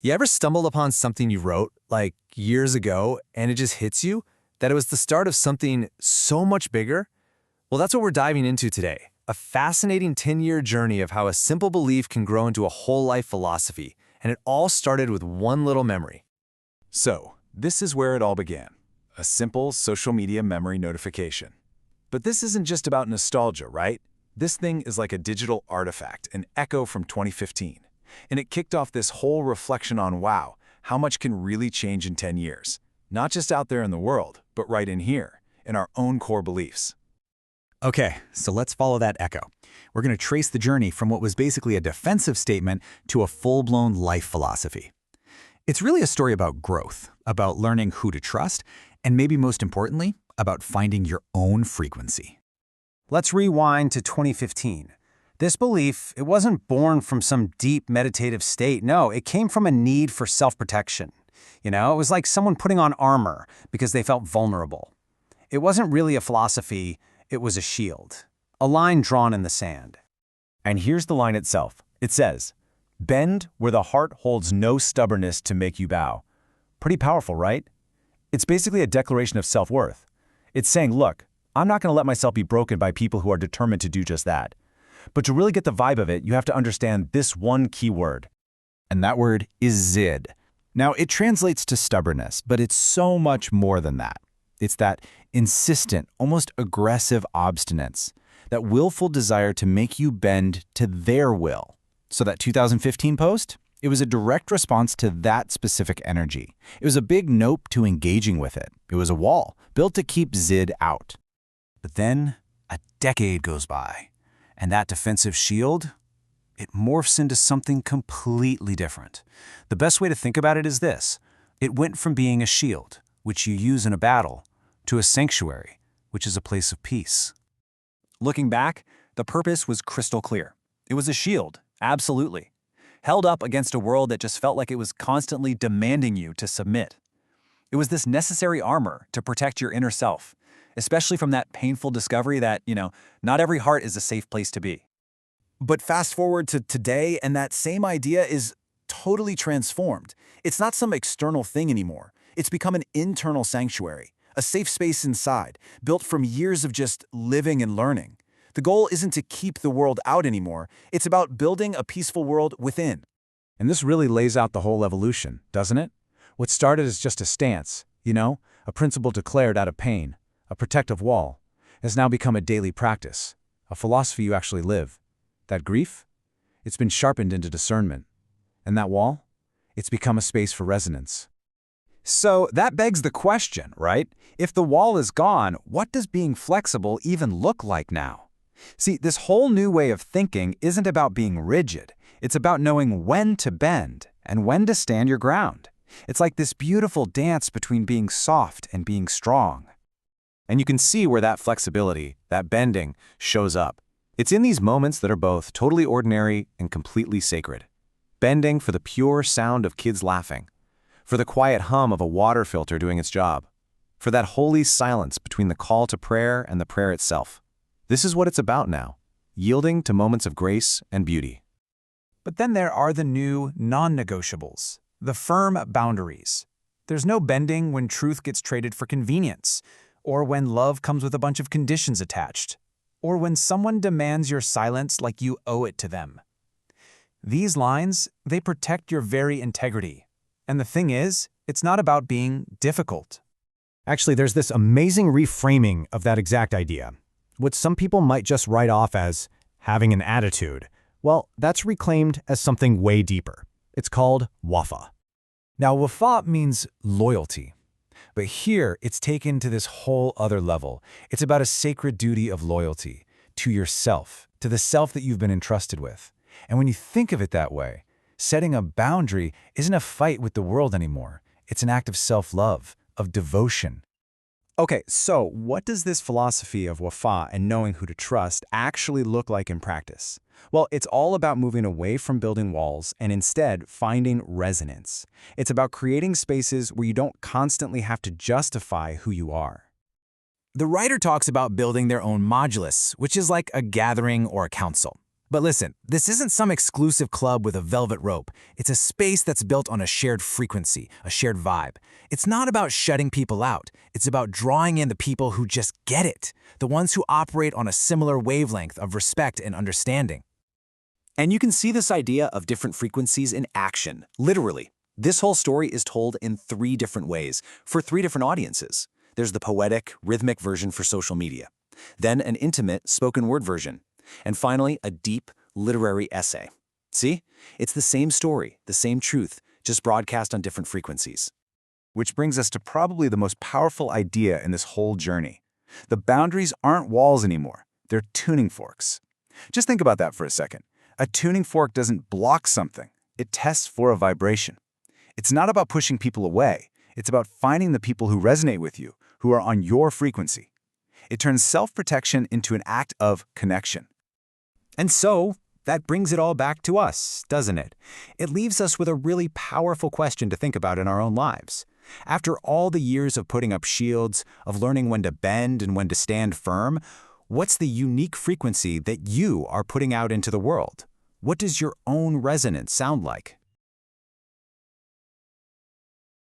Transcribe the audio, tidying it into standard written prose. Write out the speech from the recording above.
You ever stumbled upon something you wrote, like years ago, and it just hits you that it was the start of something so much bigger? Well, that's what we're diving into today. A fascinating 10-year journey of how a simple belief can grow into a whole life philosophy, and it all started with one little memory. So, this is where it all began. A simple social media memory notification. But this isn't just about nostalgia, right? This thing is like a digital artifact, an echo from 2015. And it kicked off this whole reflection on, wow, how much can really change in 10 years? Not just out there in the world, but right in here, in our own core beliefs. Okay, so let's follow that echo. We're going to trace the journey from what was basically a defensive statement to a full-blown life philosophy. It's really a story about growth, about learning who to trust, and maybe most importantly, about finding your own frequency. Let's rewind to 2015. This belief, it wasn't born from some deep meditative state. No, it came from a need for self-protection. It was like someone putting on armor because they felt vulnerable. It wasn't really a philosophy, it was a shield, a line drawn in the sand. And here's the line itself. It says, "Bend where the heart holds no stubbornness to make you bow." Pretty powerful, right? It's basically a declaration of self-worth. It's saying, look, I'm not going to let myself be broken by people who are determined to do just that. But to really get the vibe of it, you have to understand this one key word. And that word is zid. Now, it translates to stubbornness, but it's so much more than that. It's that insistent, almost aggressive obstinance, that willful desire to make you bend to their will. So that 2015 post, it was a direct response to that specific energy. It was a big nope to engaging with it. It was a wall built to keep zid out. But then a decade goes by, and that defensive shield, it morphs into something completely different. The best way to think about it is this. It went from being a shield, which you use in a battle, to a sanctuary, which is a place of peace. Looking back, the purpose was crystal clear. It was a shield, absolutely, held up against a world that just felt like it was constantly demanding you to submit. It was this necessary armor to protect your inner self, especially from that painful discovery that, not every heart is a safe place to be. But fast forward to today, and that same idea is totally transformed. It's not some external thing anymore. It's become an internal sanctuary, a safe space inside, built from years of just living and learning. The goal isn't to keep the world out anymore. It's about building a peaceful world within. And this really lays out the whole evolution, doesn't it? What started as just a stance, a principle declared out of pain, a protective wall, has now become a daily practice, a philosophy you actually live. That grief, it's been sharpened into discernment. And that wall, it's become a space for resonance. So that begs the question, right? If the wall is gone, what does being flexible even look like now? See, this whole new way of thinking isn't about being rigid. It's about knowing when to bend and when to stand your ground. It's like this beautiful dance between being soft and being strong. And you can see where that flexibility, that bending, shows up. It's in these moments that are both totally ordinary and completely sacred. Bending for the pure sound of kids laughing, for the quiet hum of a water filter doing its job, for that holy silence between the call to prayer and the prayer itself. This is what it's about now, yielding to moments of grace and beauty. But then there are the new non-negotiables, the firm boundaries. There's no bending when truth gets traded for convenience, or when love comes with a bunch of conditions attached, or when someone demands your silence like you owe it to them. These lines, they protect your very integrity. And the thing is, it's not about being difficult. Actually, there's this amazing reframing of that exact idea. What some people might just write off as having an attitude, well, that's reclaimed as something way deeper. It's called Wafa. Now, Wafa means loyalty. But here, it's taken to this whole other level. It's about a sacred duty of loyalty to yourself, to the self that you've been entrusted with. And when you think of it that way, setting a boundary isn't a fight with the world anymore. It's an act of self-love, of devotion. Okay, so what does this philosophy of Wafa and knowing who to trust actually look like in practice? Well, it's all about moving away from building walls and instead finding resonance. It's about creating spaces where you don't constantly have to justify who you are. The writer talks about building their own modulus, which is like a gathering or a council. But listen, this isn't some exclusive club with a velvet rope. It's a space that's built on a shared frequency, a shared vibe. It's not about shutting people out. It's about drawing in the people who just get it, the ones who operate on a similar wavelength of respect and understanding. And you can see this idea of different frequencies in action, literally. This whole story is told in 3 different ways, for 3 different audiences. There's the poetic, rhythmic version for social media, then an intimate, spoken word version, and finally a deep, literary essay. See? It's the same story, the same truth, just broadcast on different frequencies. Which brings us to probably the most powerful idea in this whole journey. The boundaries aren't walls anymore. They're tuning forks. Just think about that for a second. A tuning fork doesn't block something. It tests for a vibration. It's not about pushing people away. It's about finding the people who resonate with you, who are on your frequency. It turns self-protection into an act of connection. And so, that brings it all back to us, doesn't it? It leaves us with a really powerful question to think about in our own lives. After all the years of putting up shields, of learning when to bend and when to stand firm, what's the unique frequency that you are putting out into the world? What does your own resonance sound like?